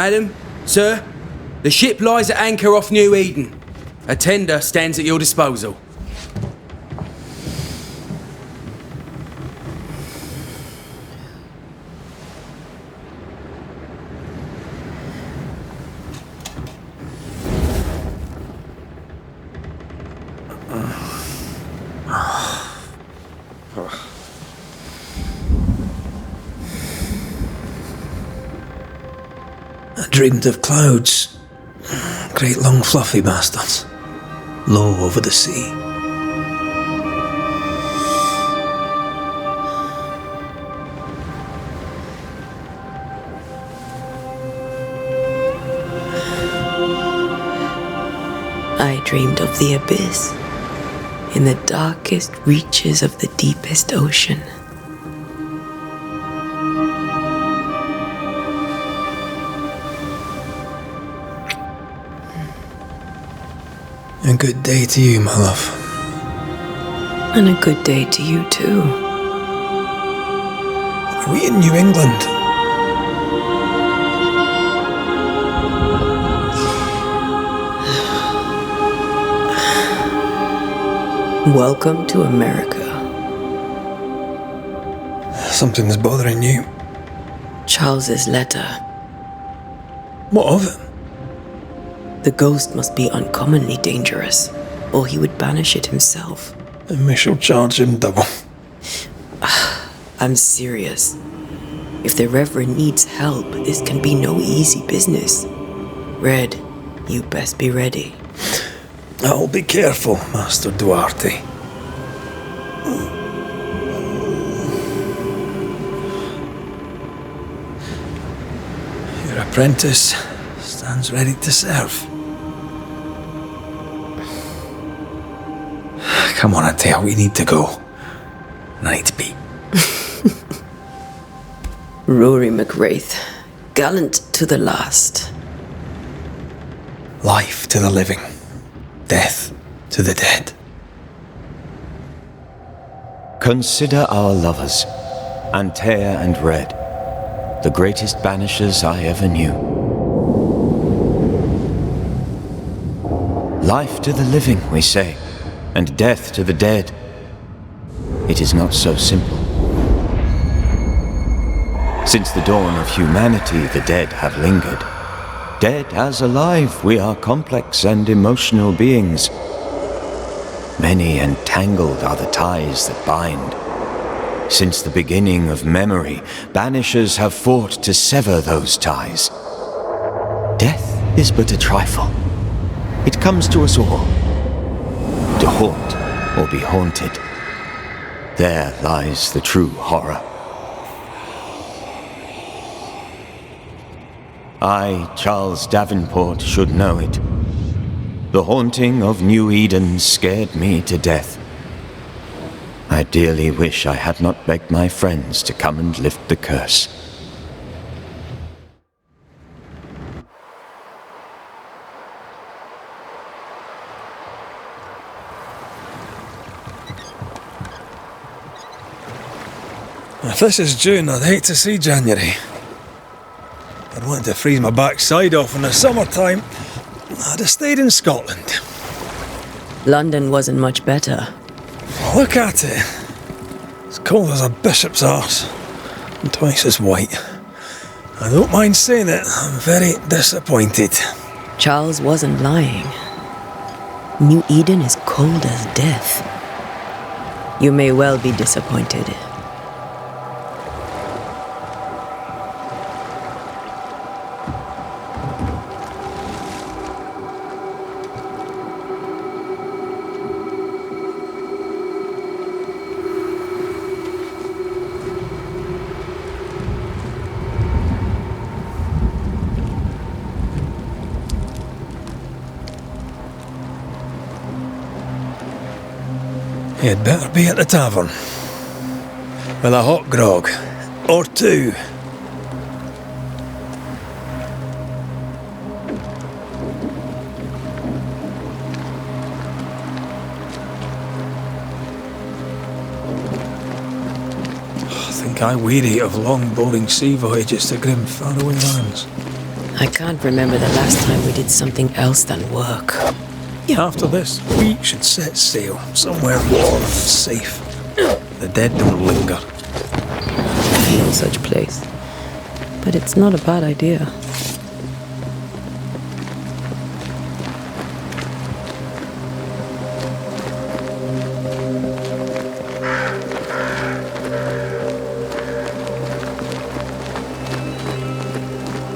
Madam, sir, the ship lies at anchor off New Eden. A tender stands at your disposal. I dreamed of clouds. Great long fluffy bastards. Low over the sea. I dreamed of the abyss, in the darkest reaches of the deepest ocean. A good day to you, my love. And a good day to you too. Are we in New England? Welcome to America. Something's bothering you. Charles's letter. What of it? The ghost must be uncommonly dangerous, or he would banish it himself. And we shall charge him double. I'm serious. If the Reverend needs help, this can be no easy business. Red, you best be ready. I'll be careful, Master Duarte. Your apprentice stands ready to serve. Come on, Adele, we need to go. I need to be. Rory McWraith, gallant to the last. Life to the living, death to the dead. Consider our lovers, Antea and Red, the greatest banishers I ever knew. Life to the living, we say, and death to the dead. It is not so simple. Since the dawn of humanity, the dead have lingered. Dead as alive, we are complex and emotional beings. Many and tangled are the ties that bind. Since the beginning of memory, banishers have fought to sever those ties. Death is but a trifle. It comes to us all. To haunt or be haunted. There lies the true horror. I, Charles Davenport, should know it. The haunting of New Eden scared me to death. I dearly wish I had not begged my friends to come and lift the curse. If this is June, I'd hate to see January. I'd want to freeze my backside off in the summertime. I'd have stayed in Scotland. London wasn't much better. Look at it. It's cold as a bishop's arse. And twice as white. I don't mind saying it, I'm very disappointed. Charles wasn't lying. New Eden is cold as death. You may well be disappointed. You'd better be at the tavern. With a hot grog. Or two. I think I weary of long, boring sea voyages to grim, faraway lands. I can't remember the last time we did something else than work. After this, we should set sail somewhere warm and safe. The dead don't linger. No such place. But it's not a bad idea.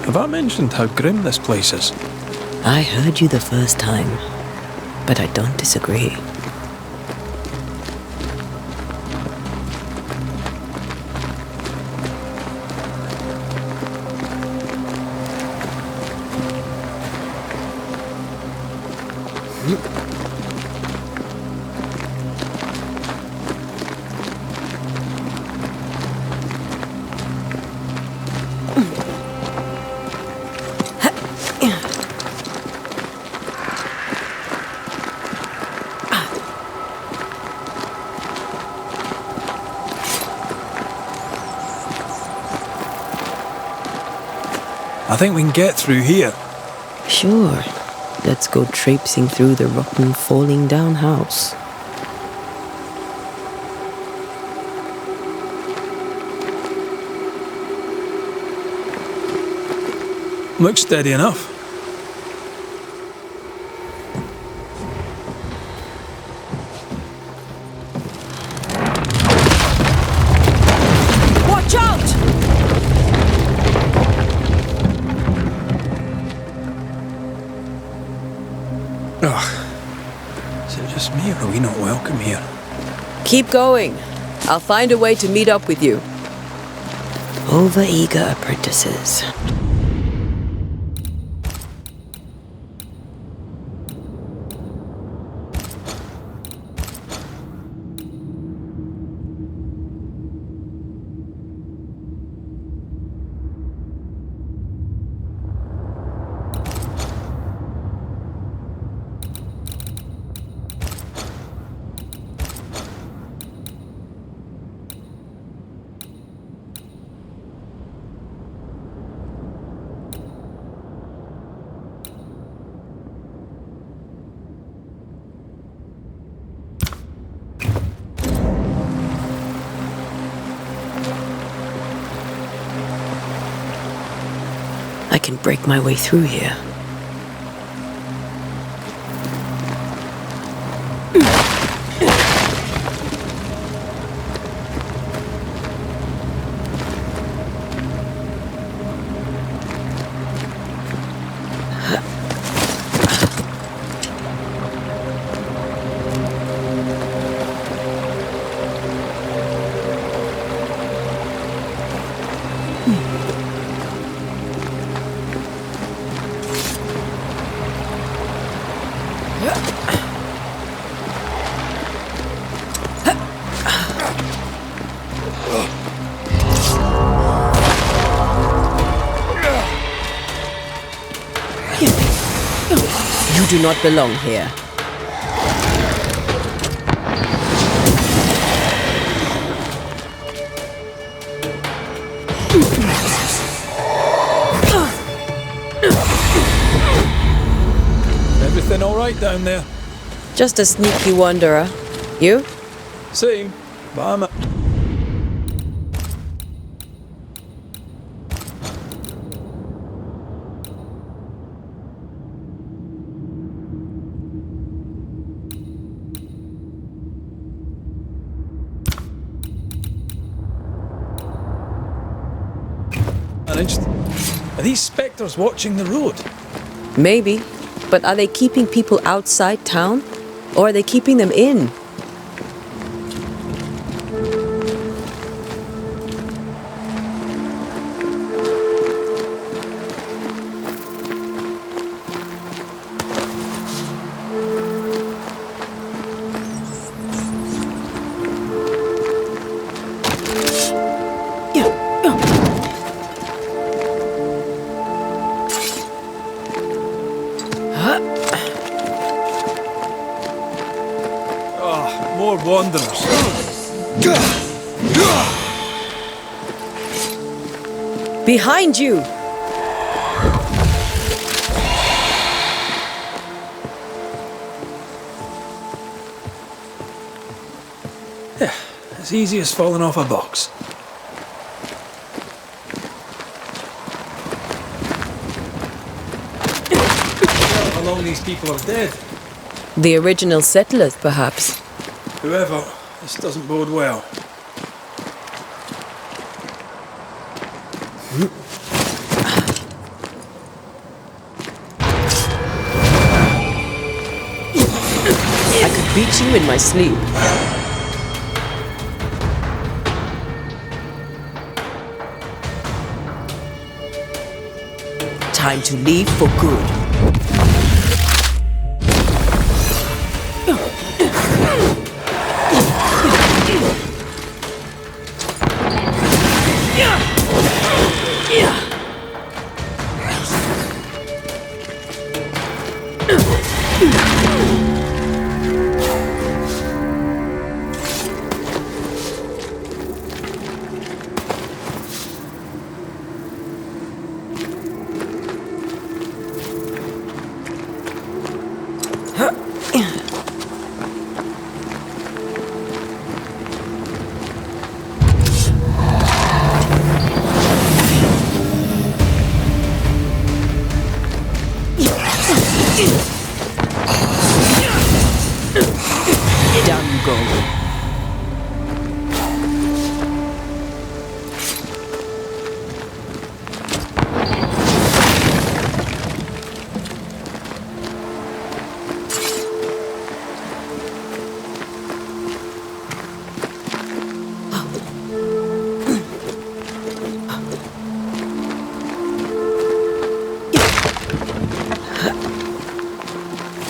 Have I mentioned how grim this place is? I heard you the first time, but I don't disagree. I think we can get through here. Sure. Let's go traipsing through the rotten, falling down house. Looks steady enough. Watch out! Ugh. Is it just me, or are we not welcome here? Keep going. I'll find a way to meet up with you. Over-eager apprentices. I can break my way through here. You do not belong here. Everything all right down there? Just a sneaky wanderer. You? Same, but I'm a... Are these spectres watching the road? Maybe. But are they keeping people outside town? Or are they keeping them in? More wanderers. Behind you! Yeah, as easy as falling off a box. How long these people are dead? The original settlers, perhaps. Whoever, this doesn't bode well. I could beat you in my sleep. Time to leave for good. Down you go.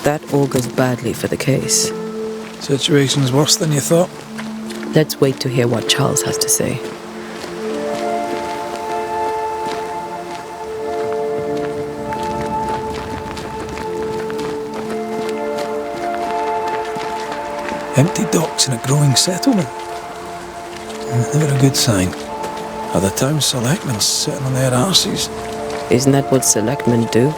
That augurs badly for the case. Situation's worse than you thought. Let's wait to hear what Charles has to say. Empty docks in a growing settlement. Never a good sign. Are the town selectmen sitting on their arses? Isn't that what selectmen do?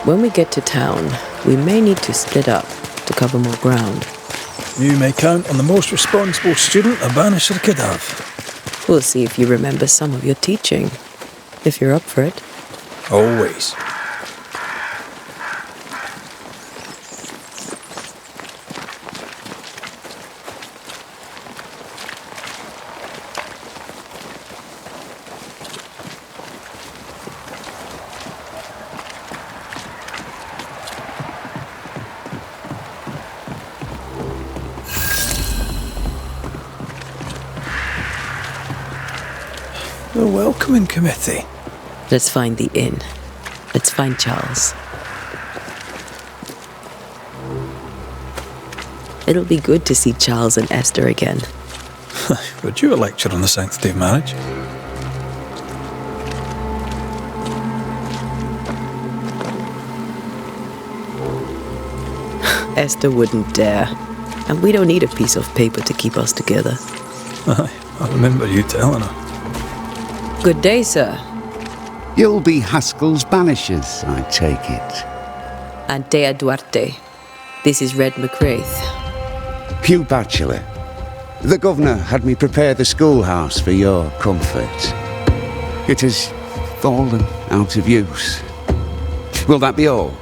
When we get to town, we may need to split up to cover more ground. You may count on the most responsible student a Banisher could have. We'll see if you remember some of your teaching, if you're up for it. Always. The welcoming committee. Let's find the inn. Let's find Charles. It'll be good to see Charles and Esther again. Would you a lecture on the sanctity of marriage? Esther wouldn't dare. And we don't need a piece of paper to keep us together. I remember you telling her. Good day, sir. You'll be Haskell's Banishers, I take it. Antea Duarte. This is Red McWraith. Pew Bachelor. The governor had me prepare the schoolhouse for your comfort. It has fallen out of use. Will that be all?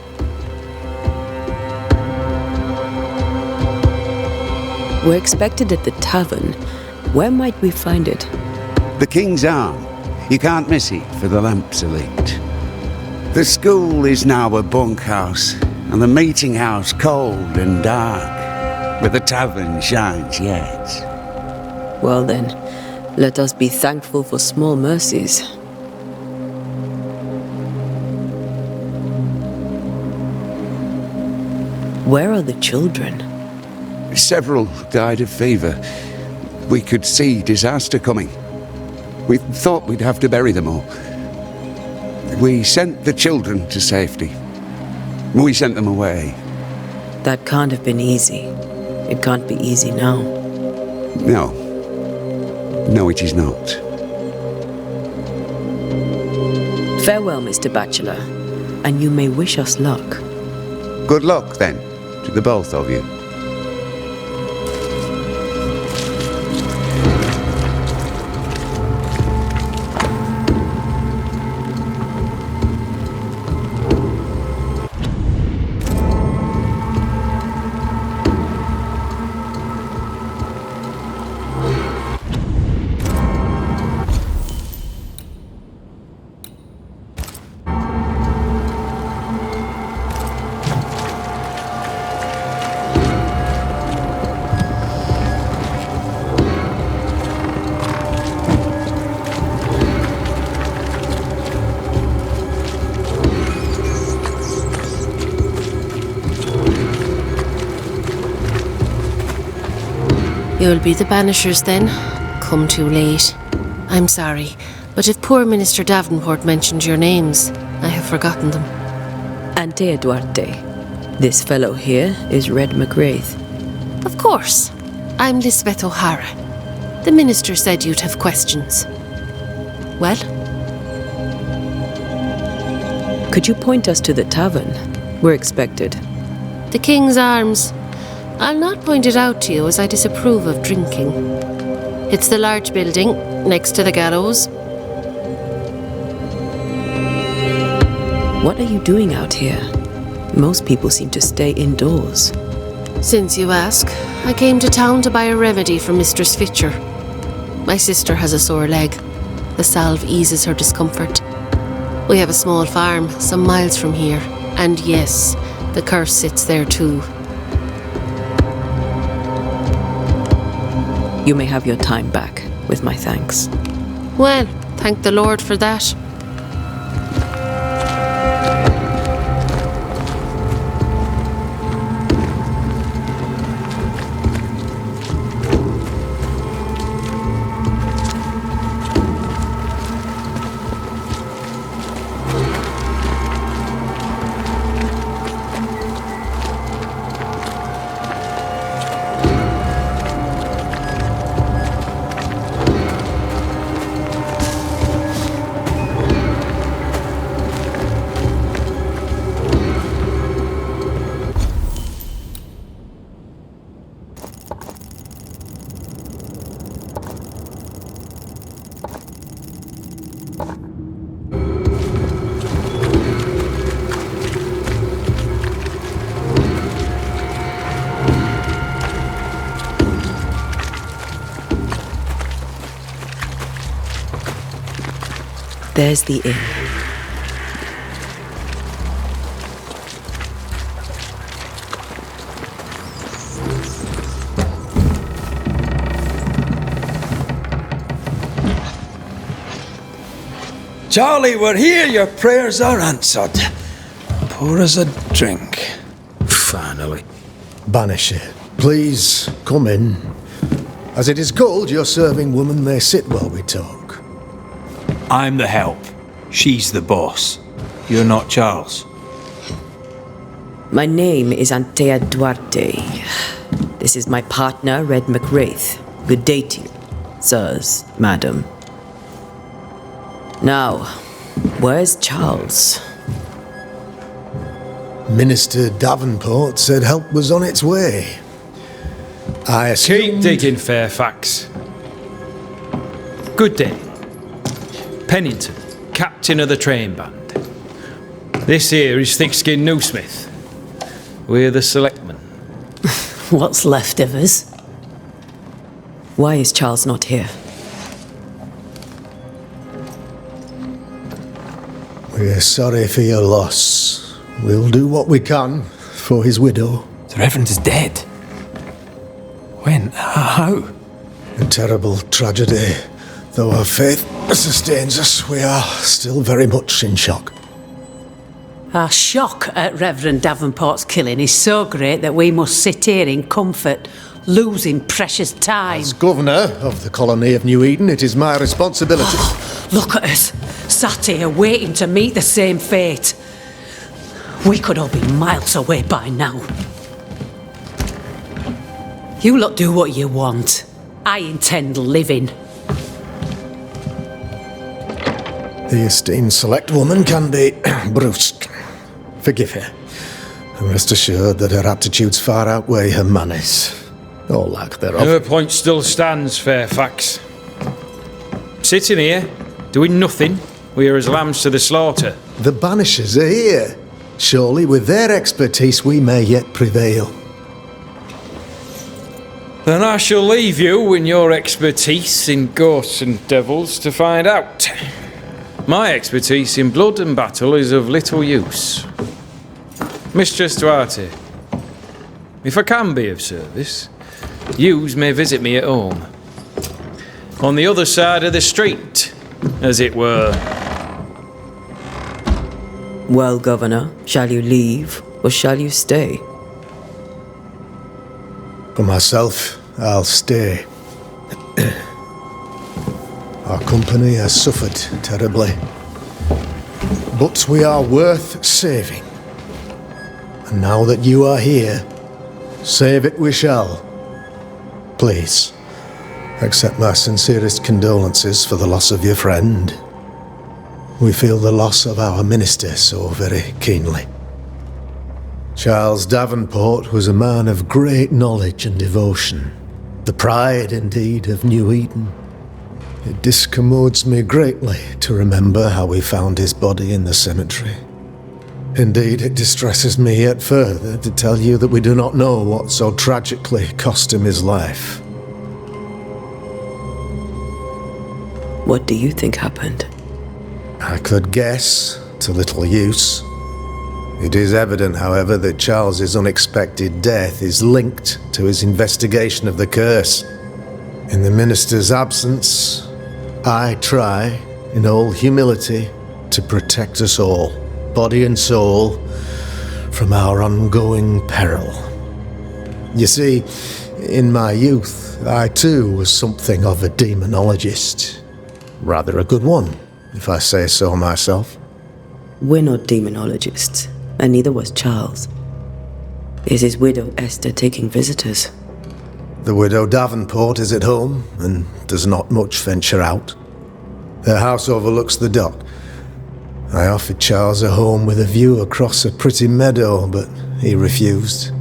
We're expected at the tavern. Where might we find it? The King's Arm. You can't miss it for the lamps elite. The school is now a bunkhouse, and the meeting house cold and dark, but the tavern shines yet. Well then, let us be thankful for small mercies. Where are the children? Several died of fever. We could see disaster coming. We thought we'd have to bury them all. We sent the children to safety. We sent them away. That can't have been easy. It can't be easy now. No. No, it is not. Farewell, Mr. Bachelor, and you may wish us luck. Good luck, then, to the both of you. You'll be the Banishers then? Come too late. I'm sorry, but if poor Minister Davenport mentioned your names, I have forgotten them. Ante Duarte. This fellow here is Red McWraith. Of course. I'm Lisbeth O'Hara. The Minister said you'd have questions. Well? Could you point us to the tavern? We're expected. The King's Arms. I'll not point it out to you as I disapprove of drinking. It's the large building, next to the gallows. What are you doing out here? Most people seem to stay indoors. Since you ask, I came to town to buy a remedy for Mistress Fitcher. My sister has a sore leg. The salve eases her discomfort. We have a small farm, some miles from here. And yes, the curse sits there too. You may have your time back, with my thanks. Well, thank the Lord for that. There's the inn. Charlie, we're here. Your prayers are answered. Pour us a drink. Finally. Banisher, please come in. As it is called, your serving woman may sit while we talk. I'm the help. She's the boss. You're not Charles. My name is Antea Duarte. This is my partner, Red McWraith. Good day to you, sirs, madam. Now, where's Charles? Minister Davenport said help was on its way. I assumed... Keep digging, Fairfax. Good day. Pennington, captain of the train band. This here is Thick-Skinned Newsmith. We're the selectmen. What's left of us? Why is Charles not here? We're sorry for your loss. We'll do what we can for his widow. The Reverend is dead. When? How? A terrible tragedy. Though our faith sustains us, we are still very much in shock. Our shock at Reverend Davenport's killing is so great that we must sit here in comfort, losing precious time. As governor of the colony of New Eden, it is my responsibility... Look at us, sat here waiting to meet the same fate. We could all be miles away by now. You lot do what you want. I intend living. The esteemed select woman can be brusque. Forgive her. And rest assured that her aptitudes far outweigh her manners. Or lack thereof. Her point still stands, Fairfax. Sitting here, doing nothing, we're as lambs to the slaughter. The Banishers are here. Surely with their expertise we may yet prevail. Then I shall leave you in your expertise in ghosts and devils to find out. My expertise in blood and battle is of little use. Mistress Duarte, if I can be of service, yous may visit me at home. On the other side of the street, as it were. Well, Governor, shall you leave or shall you stay? For myself, I'll stay. Our company has suffered terribly. But we are worth saving. And now that you are here, save it we shall. Please, accept my sincerest condolences for the loss of your friend. We feel the loss of our minister so very keenly. Charles Davenport was a man of great knowledge and devotion, the pride, indeed, of New Eden. It discommodes me greatly to remember how we found his body in the cemetery. Indeed, it distresses me yet further to tell you that we do not know what so tragically cost him his life. What do you think happened? I could guess, to little use. It is evident, however, that Charles's unexpected death is linked to his investigation of the curse. In the minister's absence, I try, in all humility, to protect us all, body and soul, from our ongoing peril. You see, in my youth, I too was something of a demonologist. Rather a good one, if I say so myself. We're not demonologists, and neither was Charles. Is his widow Esther taking visitors? The widow Davenport is at home, and does not much venture out. Her house overlooks the dock. I offered Charles a home with a view across a pretty meadow, but he refused.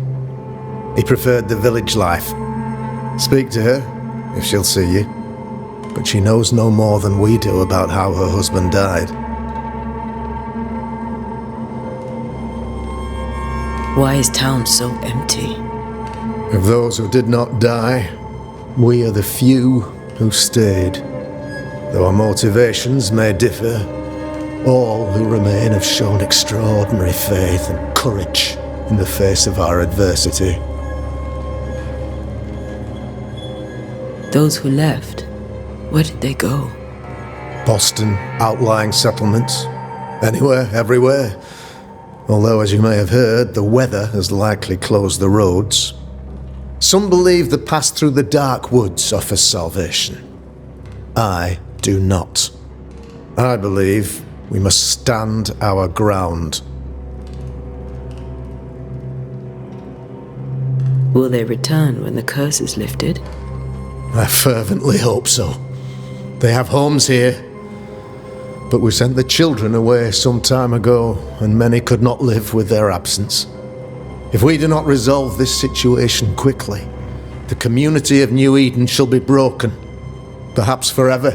He preferred the village life. Speak to her, if she'll see you. But she knows no more than we do about how her husband died. Why is town so empty? Of those who did not die, we are the few who stayed. Though our motivations may differ, all who remain have shown extraordinary faith and courage in the face of our adversity. Those who left, where did they go? Boston, outlying settlements. Anywhere, everywhere. Although, as you may have heard, the weather has likely closed the roads. Some believe the path through the dark woods offers salvation. I do not. I believe we must stand our ground. Will they return when the curse is lifted? I fervently hope so. They have homes here. But we sent the children away some time ago, and many could not live with their absence. If we do not resolve this situation quickly, the community of New Eden shall be broken, perhaps forever.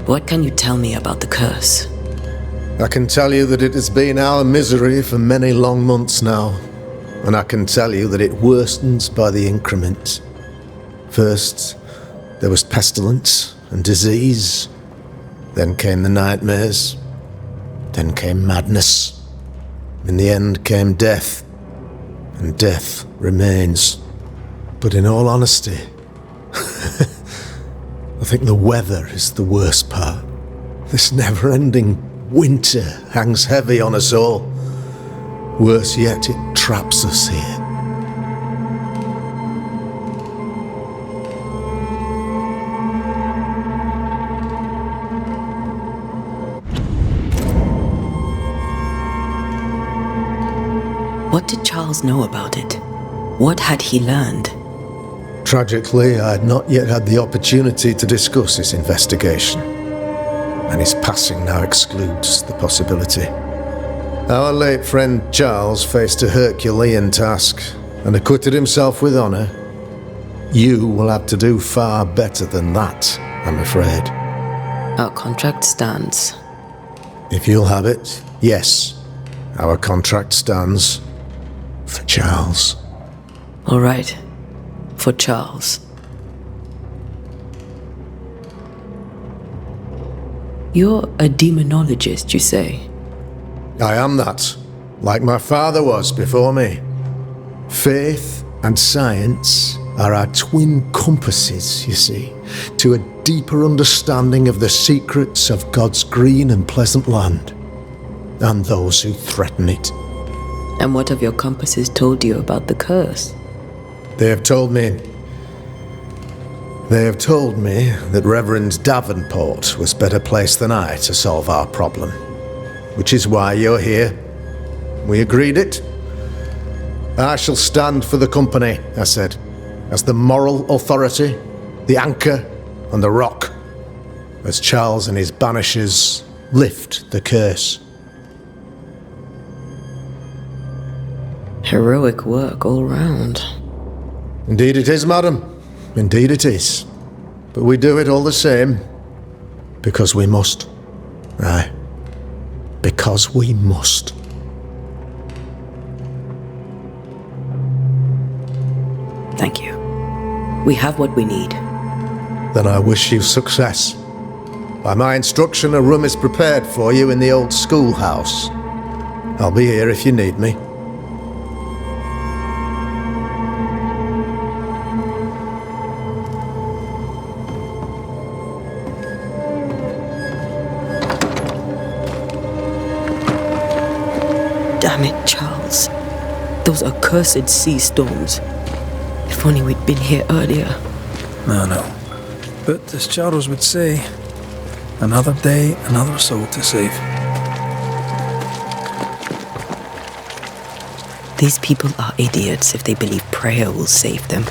What can you tell me about the curse? I can tell you that it has been our misery for many long months now, and I can tell you that it worsens by the increment. First, there was pestilence and disease. Then came the nightmares. Then came madness. In the end came death. And death remains. But in all honesty, I think the weather is the worst part. This never-ending winter hangs heavy on us all. Worse yet, it traps us here. What did Charles know about it? What had he learned? Tragically, I had not yet had the opportunity to discuss his investigation, and his passing now excludes the possibility. Our late friend Charles faced a Herculean task and acquitted himself with honour. You will have to do far better than that, I'm afraid. Our contract stands. If you'll have it, yes, our contract stands for Charles. All right, for Charles. You're a demonologist, you say? I am that, like my father was before me. Faith and science are our twin compasses, you see, to a deeper understanding of the secrets of God's green and pleasant land. and those who threaten it. And what have your compasses told you about the curse? They have told me that Reverend Davenport was better placed than I to solve our problem. Which is why you're here. We agreed it. I shall stand for the company, I said, as the moral authority, the anchor, and the rock, as Charles and his Banishers lift the curse. Heroic work all round. Indeed it is, madam. Indeed it is. But we do it all the same. Because we must. Aye. Because we must. Thank you. We have what we need. Then I wish you success. By my instruction, a room is prepared for you in the old schoolhouse. I'll be here if you need me. Damn it, Charles. Those accursed sea storms. If only we'd been here earlier. No. But as Charles would say, another day, another soul to save. These people are idiots if they believe prayer will save them.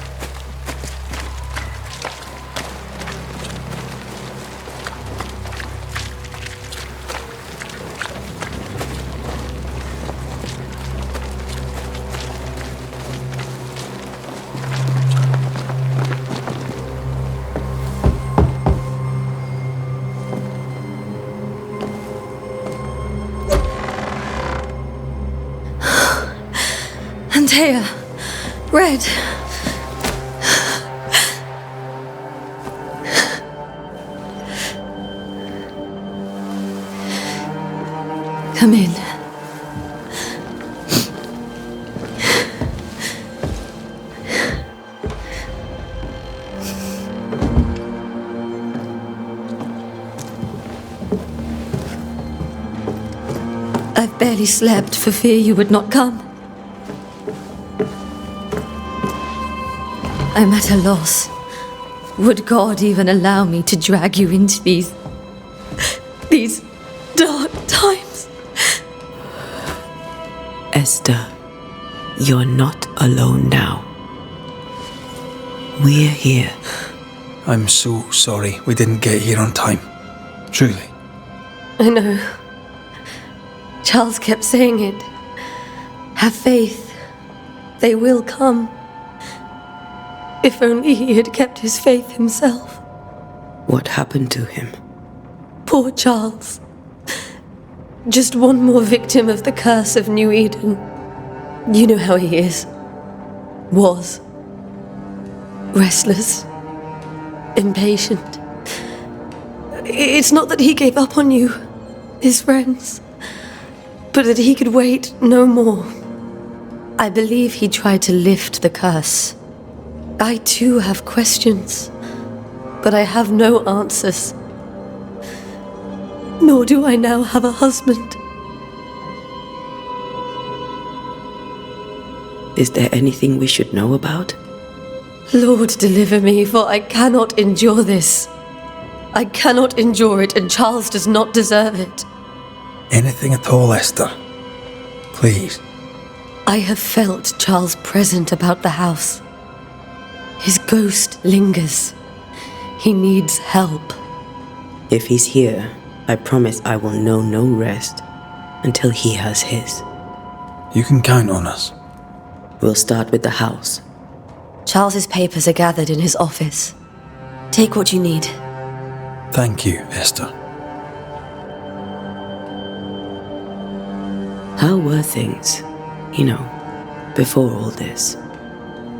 Antea, Red. Come in. I've barely slept for fear you would not come. I'm at a loss. Would God even allow me to drag you into these dark times? Esther, you're not alone now. We're here. I'm so sorry we didn't get here on time. Truly. I know. Charles kept saying it. Have faith. They will come. If only he had kept his faith himself. What happened to him? Poor Charles. Just one more victim of the curse of New Eden. You know how he is. Was. Restless. Impatient. It's not that he gave up on you, his friends, but that he could wait no more. I believe he tried to lift the curse. I too have questions, but I have no answers. Nor do I now have a husband. Is there anything we should know about? Lord, deliver me, for I cannot endure this. I cannot endure it, and Charles does not deserve it. Anything at all, Esther. Please. I have felt Charles present about the house. His ghost lingers. He needs help. If he's here, I promise I will know no rest until he has his. You can count on us. We'll start with the house. Charles's papers are gathered in his office. Take what you need. Thank you, Esther. How were things, before all this?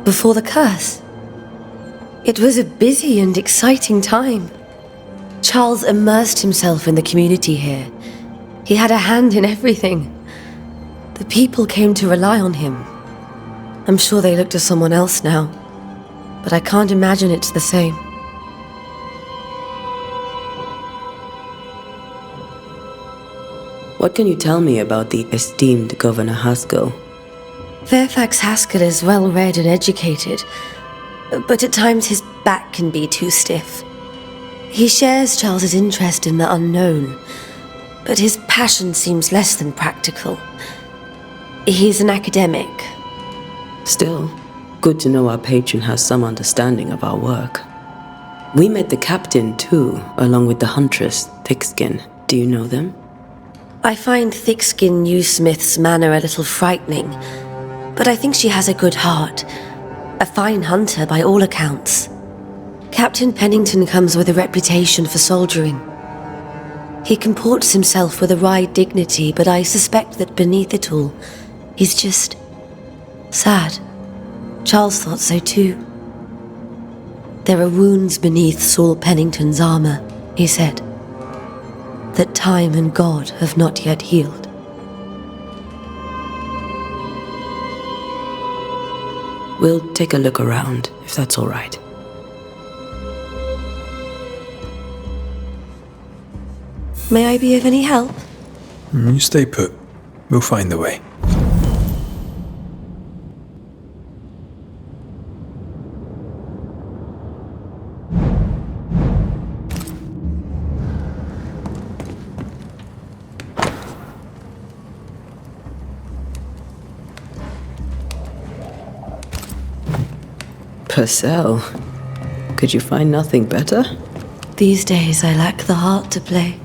Before the curse? It was a busy and exciting time. Charles immersed himself in the community here. He had a hand in everything. The people came to rely on him. I'm sure they look to someone else now, but I can't imagine it's the same. What can you tell me about the esteemed Governor Haskell? Fairfax Haskell is well read and educated, but at times his back can be too stiff. He shares Charles's interest in the unknown, but his passion seems less than practical. He's an academic. Still, good to know our patron has some understanding of our work. We met the captain too, along with the huntress, Thickskin. Do you know them? I find Thickskin Smith's manner a little frightening, but I think she has a good heart. A fine hunter by all accounts. Captain Pennington comes with a reputation for soldiering. He comports himself with a wry dignity, but I suspect that beneath it all, he's just sad. Charles thought so too. There are wounds beneath Saul Pennington's armor, he said, that time and God have not yet healed. We'll take a look around, if that's all right. May I be of any help? You stay put. We'll find a way. Purcell? Could you find nothing better? These days I lack the heart to play.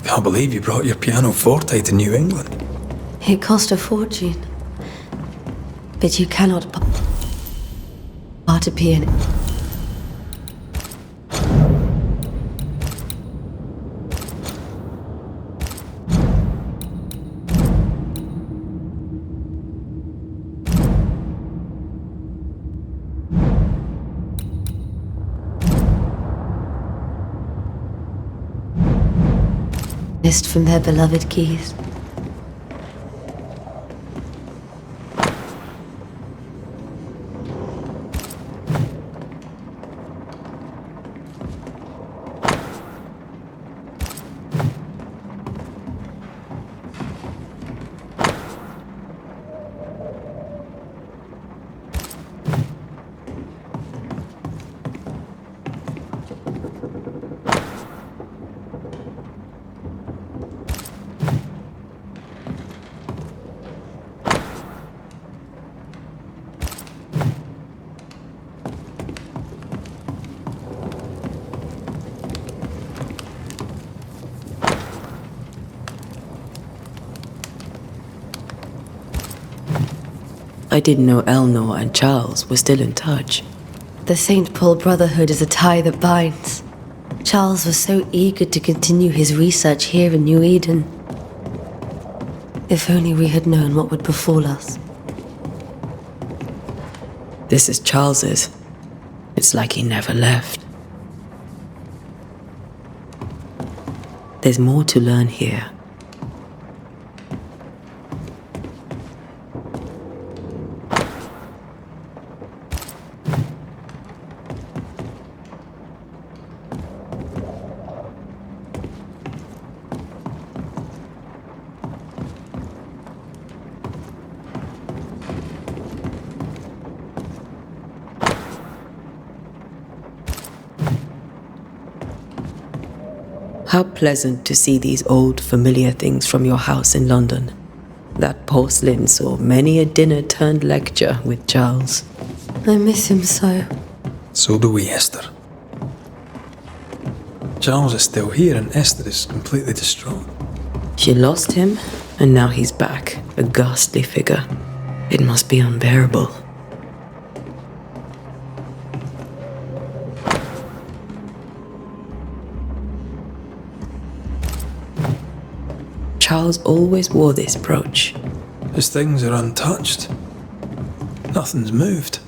Can't believe you brought your pianoforte to New England. It cost a fortune. But you cannot part a piano. From their beloved keys. I didn't know Eleanor and Charles were still in touch. The St. Paul Brotherhood is a tie that binds. Charles was so eager to continue his research here in New Eden. If only we had known what would befall us. This is Charles's. It's like he never left. There's more to learn here. How pleasant to see these old, familiar things from your house in London. That porcelain saw many a dinner-turned-lecture with Charles. I miss him so. So do we, Esther. Charles is still here and Esther is completely distraught. She lost him, and now he's back, a ghastly figure. It must be unbearable. Charles always wore this brooch. His things are untouched. Nothing's moved.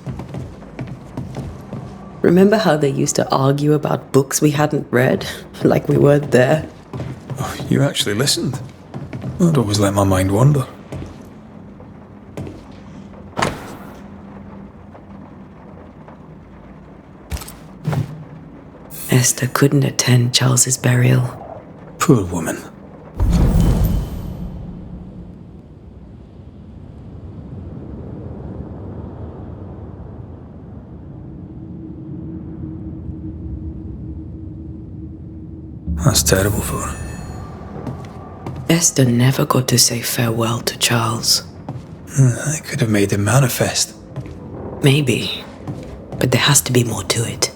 Remember how they used to argue about books we hadn't read? Like we weren't there? Oh, you actually listened? I'd always let my mind wander. Esther couldn't attend Charles's burial. Poor woman. That's terrible for her. Esther never got to say farewell to Charles. I could have made him manifest. Maybe, but there has to be more to it.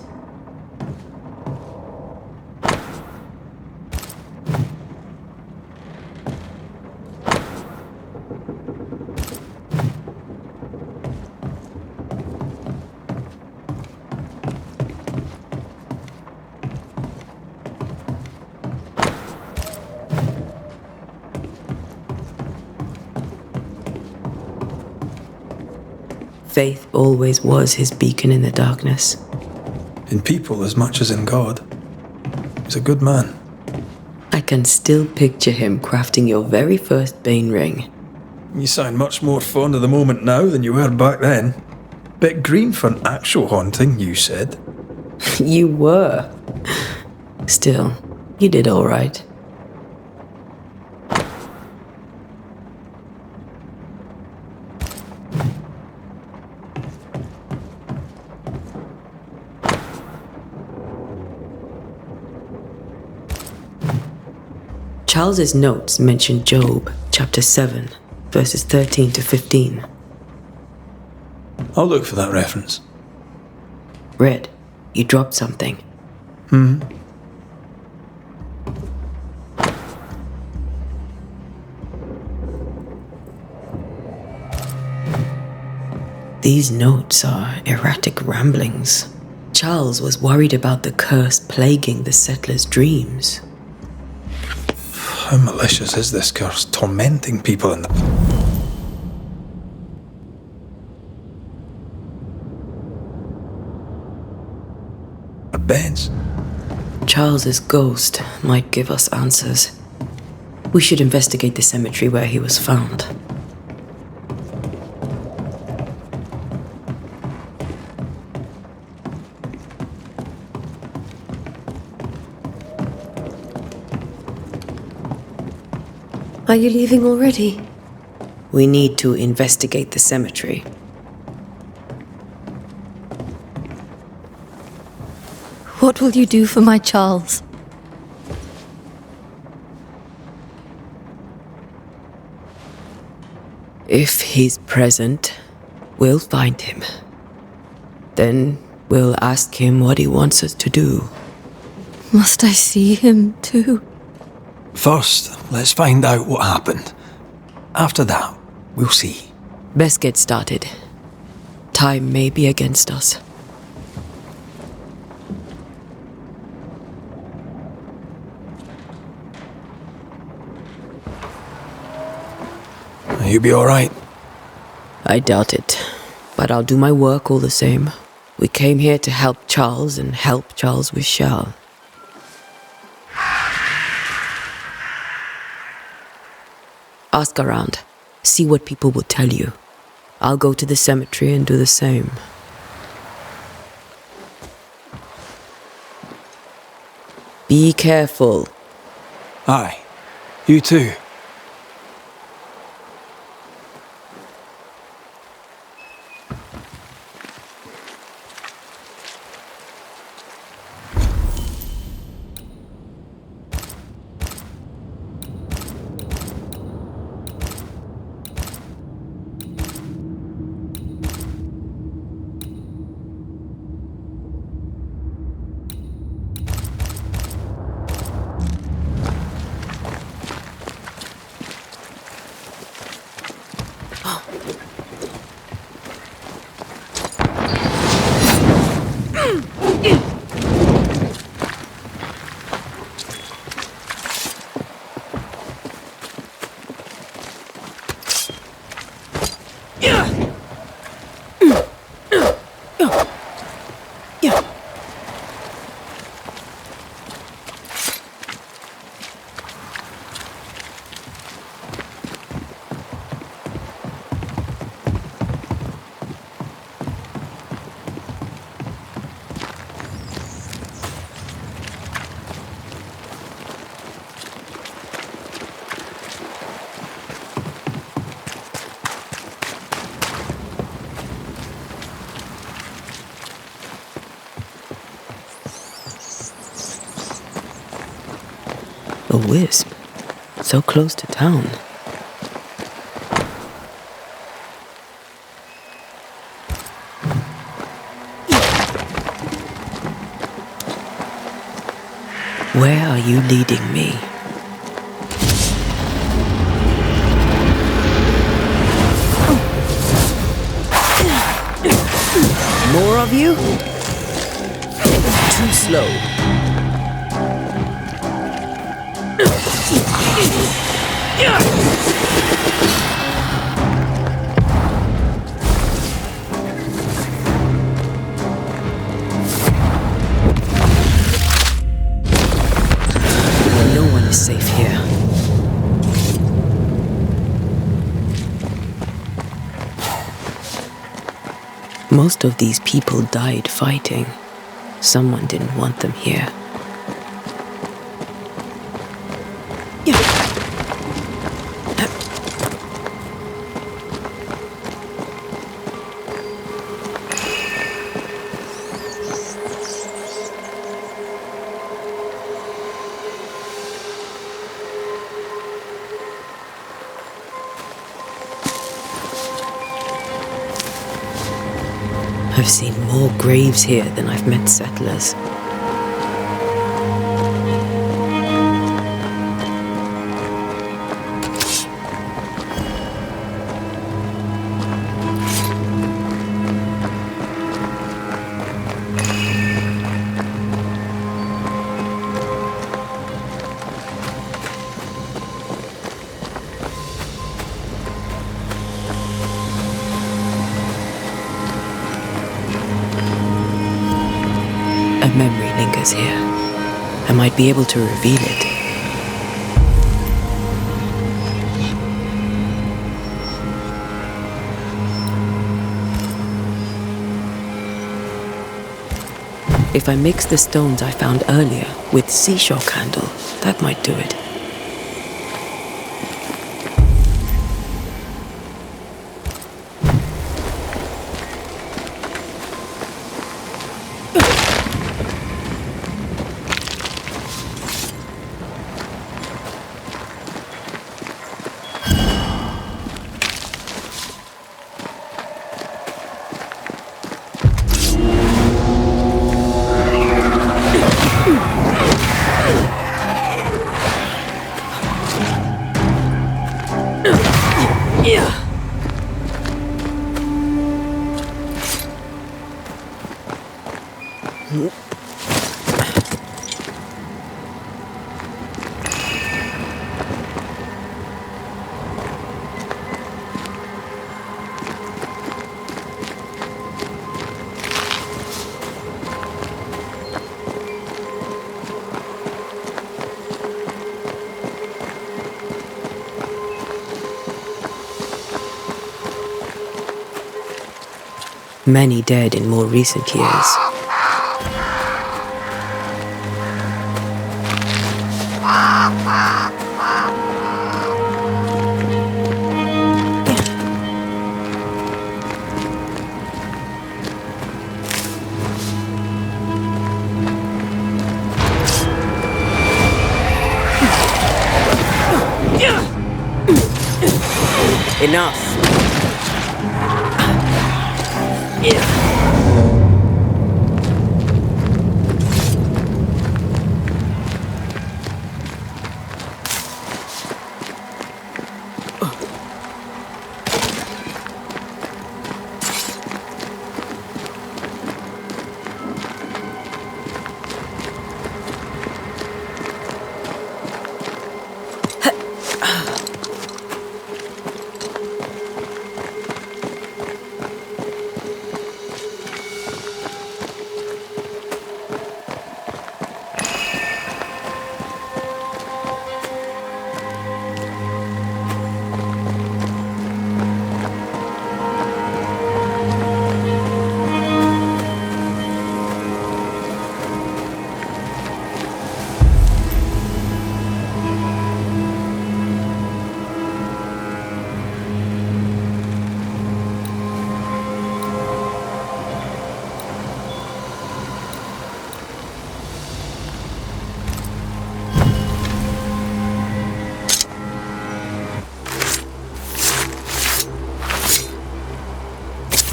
Faith always was his beacon in the darkness. In people as much as in God. He's a good man. I can still picture him crafting your very first Bane ring. You sound much more fond of the moment now than you were back then. Bit green for an actual haunting, you said. You were. Still, you did all right. Charles's notes mention Job, chapter 7, verses 13 to 15. I'll look for that reference. Red, you dropped something. These notes are erratic ramblings. Charles was worried about the curse plaguing the settlers' dreams. How malicious is this curse, tormenting people in the... beds? Charles's ghost might give us answers. We should investigate the cemetery where he was found. Are you leaving already? We need to investigate the cemetery. What will you do for my Charles? If he's present, we'll find him. Then we'll ask him what he wants us to do. Must I see him too? First, let's find out what happened. After that, we'll see. Best get started. Time may be against us. You be alright? I doubt it, but I'll do my work all the same. We came here to help Charles, and help Charles we shall. Ask around. See what people will tell you. I'll go to the cemetery and do the same. Be careful. Aye. You too. wisp, so close to town. Where are you leading me? More of you? Too slow. No one is safe here. Most of these people died fighting. Someone didn't want them here. I've seen more graves here than I've met settlers. A memory lingers here. I might be able to reveal it. If I mix the stones I found earlier with seashore candle, that might do it. Many dead in more recent years. Enough.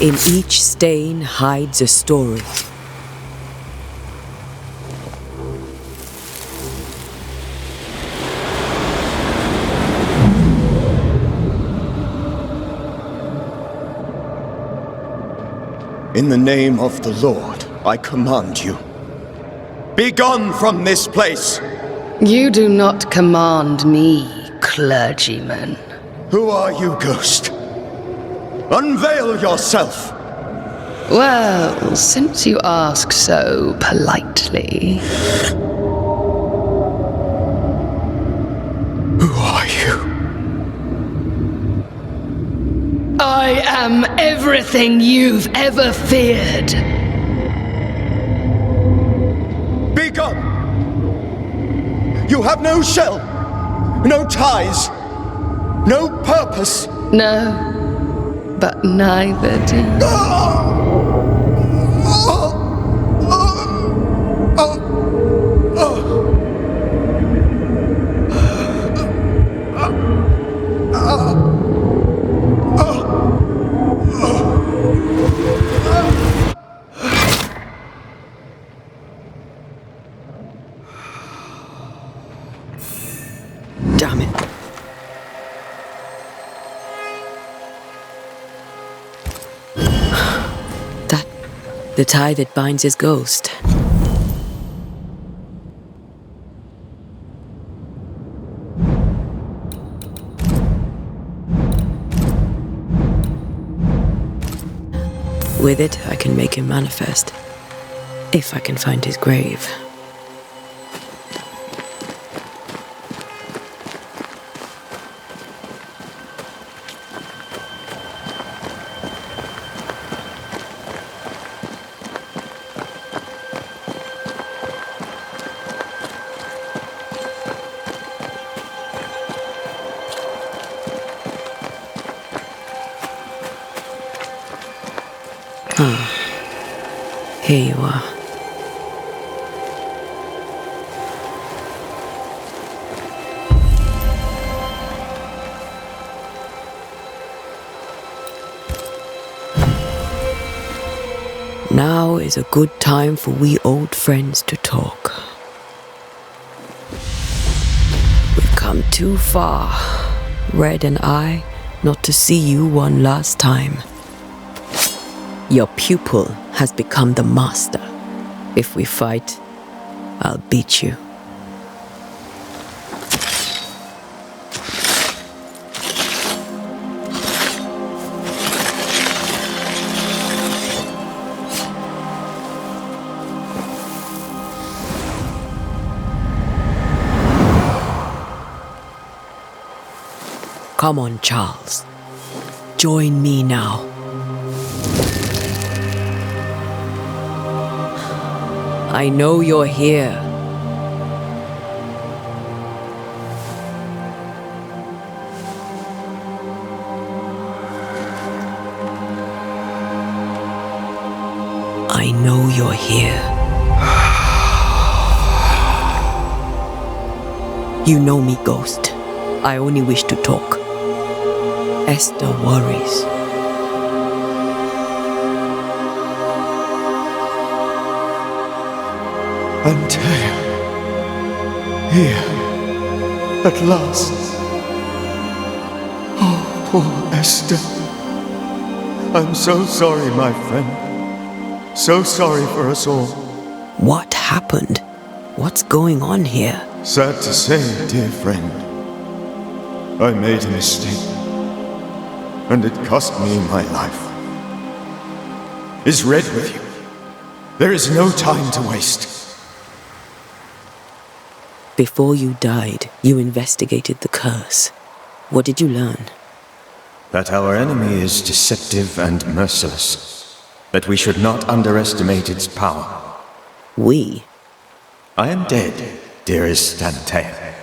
In each stain hides a story. In the name of the Lord, I command you. Be gone from this place! You do not command me, clergyman. Who are you, ghost? Unveil yourself! Well, since you ask so politely... Who are you? I am everything you've ever feared. Be gone! You have no shell, no ties, no purpose. No, but neither do you. Damn it. The tie that binds his ghost. With it, I can make him manifest. If I can find his grave. Here you are. Now is a good time for we old friends to talk. We've come too far, Red and I, not to see you one last time. Your pupil has become the master. If we fight, I'll beat you. Come on, Charles. Join me now. I know you're here. I know you're here. You know me, Ghost. I only wish to talk. Esther worries. Antea, here, at last. Oh, poor Esther. I'm so sorry, my friend. So sorry for us all. What happened? What's going on here? Sad to say, dear friend, I made a mistake, and it cost me my life. Is Red with you? There is no time to waste. Before you died, you investigated the curse. What did you learn? That our enemy is deceptive and merciless. That we should not underestimate its power. We? I am dead, dearest Antea.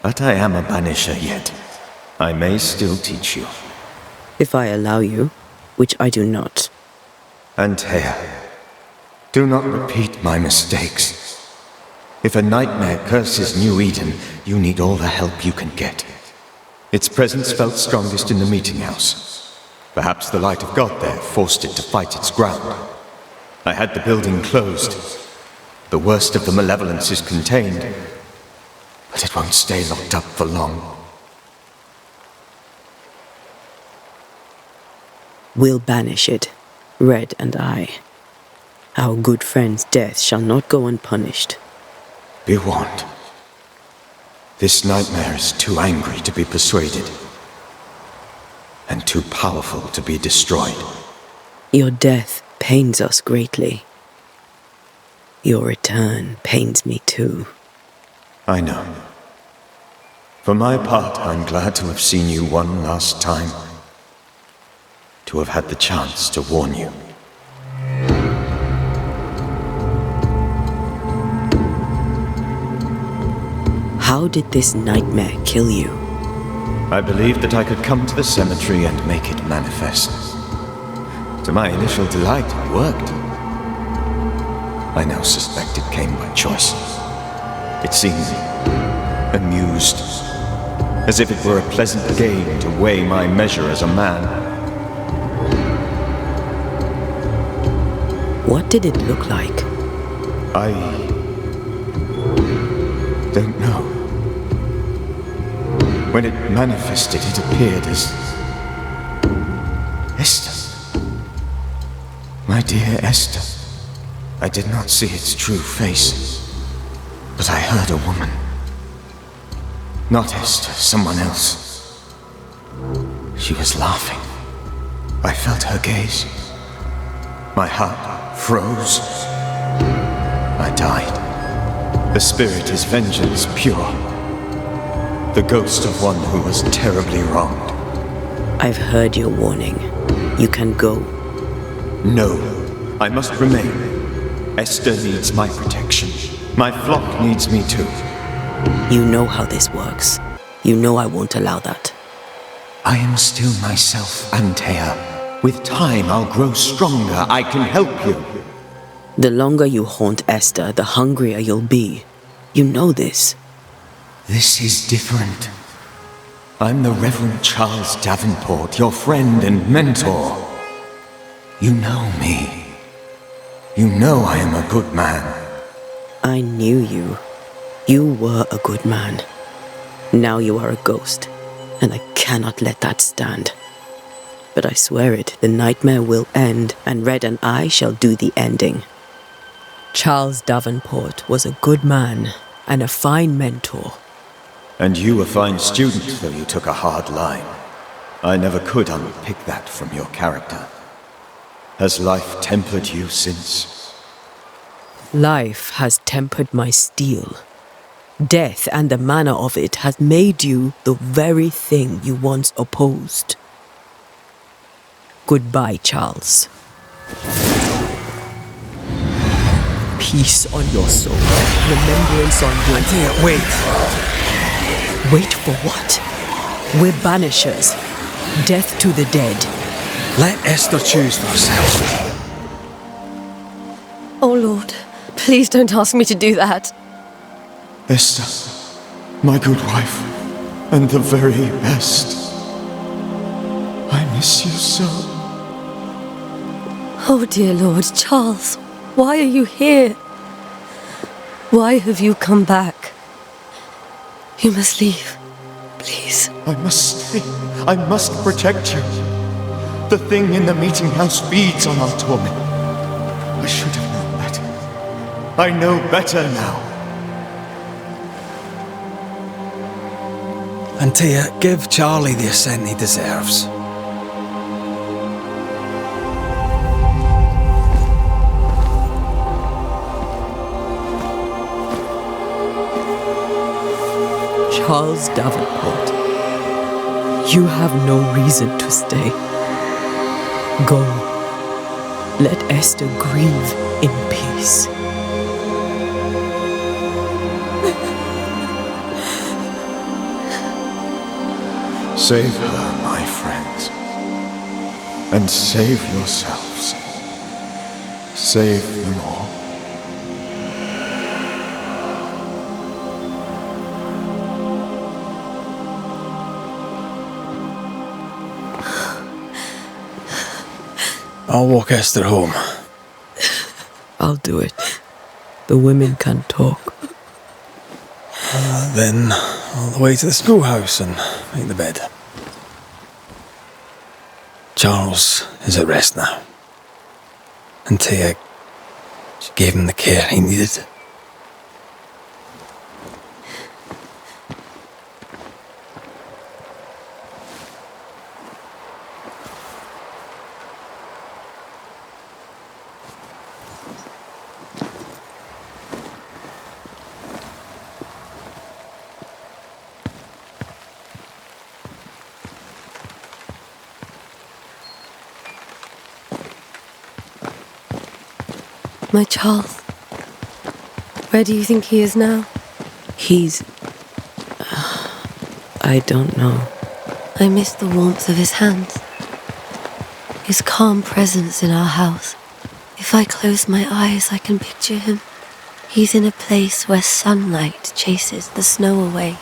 But I am a Banisher yet. I may still teach you. If I allow you, which I do not. Antea, do not repeat my mistakes. If a nightmare curses New Eden, you need all the help you can get. Its presence felt strongest in the meeting house. Perhaps the light of God there forced it to fight its ground. I had the building closed. The worst of the malevolence is contained, but it won't stay locked up for long. We'll banish it, Red and I. Our good friend's death shall not go unpunished. Be warned. This nightmare is too angry to be persuaded, and too powerful to be destroyed. Your death pains us greatly. Your return pains me too. I know. For my part, I'm glad to have seen you one last time. To have had the chance to warn you. How did this nightmare kill you? I believed that I could come to the cemetery and make it manifest. To my initial delight, it worked. I now suspect it came by choice. It seemed amused, as if it were a pleasant game to weigh my measure as a man. What did it look like? I don't know. When it manifested, it appeared as Esther. My dear Esther. I did not see its true face, but I heard a woman. Not Esther, someone else. She was laughing. I felt her gaze. My heart froze. I died. The spirit is vengeance pure. The ghost of one who was terribly wronged. I've heard your warning. You can go. No, I must remain. Esther needs my protection. My flock needs me too. You know how this works. You know I won't allow that. I am still myself, Antea. With time, I'll grow stronger. I can help you. The longer you haunt Esther, the hungrier you'll be. You know this. This is different. I'm the Reverend Charles Davenport, your friend and mentor. You know me. You know I am a good man. I knew you. You were a good man. Now you are a ghost, and I cannot let that stand. But I swear it, the nightmare will end, and Red and I shall do the ending. Charles Davenport was a good man and a fine mentor. And you a fine student, though you took a hard line. I never could unpick that from your character. Has life tempered you since? Life has tempered my steel. Death and the manner of it has made you the very thing you once opposed. Goodbye, Charles. Peace on your soul. Remembrance on your... Antea, wait. Wait for what? We're banishers. Death to the dead. Let Esther choose for herself. Oh, Lord, please don't ask me to do that. Esther, my good wife, and the very best. I miss you so. Oh, dear Lord, Charles, why are you here? Why have you come back? You must leave, please. I must stay. I must protect you. The thing in the meeting house feeds on our torment. I should have known better. I know better now. Antea, give Charlie the ascent he deserves. Charles Davenport, you have no reason to stay. Go. Let Esther grieve in peace. Save her, my friends. And save yourselves. Save them all. I'll walk Esther home. I'll do it. The women can't talk. Then all the way to the schoolhouse and make the bed. Charles is at rest now. And Tia, she gave him the care he needed. My Charles. Where do you think he is now? He's... I don't know. I miss the warmth of his hands. His calm presence in our house. If I close my eyes, I can picture him. He's in a place where sunlight chases the snow away.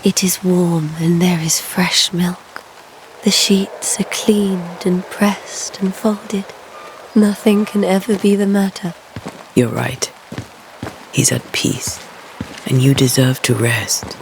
It is warm and there is fresh milk. The sheets are cleaned and pressed and folded. Nothing can ever be the matter. You're right. He's at peace, and you deserve to rest.